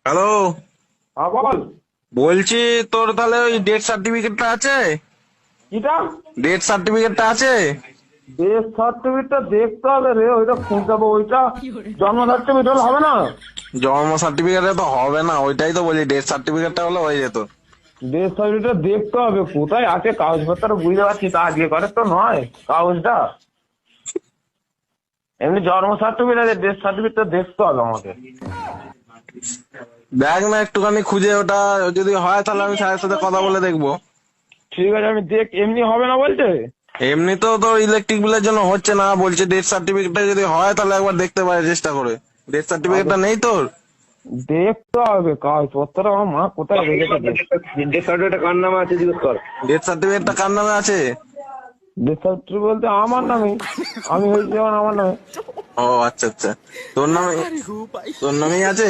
Hello. হ্যাঁ বল। বলছি তোর তাহলে ওই ডেথ সার্টিফিকেটটা আছে? কিটা? ডেথ সার্টিফিকেটটা আছে? ডেথ সার্টিফিকেটটা দেখতে হবে রে, ওইটা খুঁজতে হবে। ওইটা জন্ম সার্টিফিকেট হলে হবে না? জন্ম সার্টিফিকেটে তো হবে না, ওইটাই তো বলি, ডেথ সার্টিফিকেটটা হলে হয়ে যেত। ডেথ সার্টিফিকেটটা দেখতে হবে কোথায় আছে, কাগজপত্র বুঝতে পারছি, তা আজকে করে তো নয় কাগজটা। এমনি জন্ম সার্টিফিকেট আছে, ডেথ সার্টিফিকেটটা দেখতে হবে আমাকে। দেখ না একটুখানি খুঁজে, ওটা যদি হয় তাহলে আমি স্যারের সাথে কথা বলে দেখবো। ঠিক আছে, আমি দেখ। এমনি হবে না বলছে? এমনি তো তোর ইলেকট্রিক বিলের জন্য হচ্ছে না, বলছে ডেথ সার্টিফিকেটটা যদি হয় তাহলে একবার দেখতে পারে চেষ্টা করে। ডেথ আগে সার্টিফিকেটটা নেই তোর? দেখতে হবে কাগজপত্র, আমার মা কোথায় রেখেছে। ডেথ সার্টিফিকেটটা কার নামে আছে জিজ্ঞেস কর। ডেথ সার্টিফিকেটটা কার নামে আছে? ডেথ সার্টিফিকেট বলতে আমার নামে, আমি হয়েছি যখন আমার নামে। ও আচ্ছা আচ্ছা, তোর নামে, তোর নামেই আছে।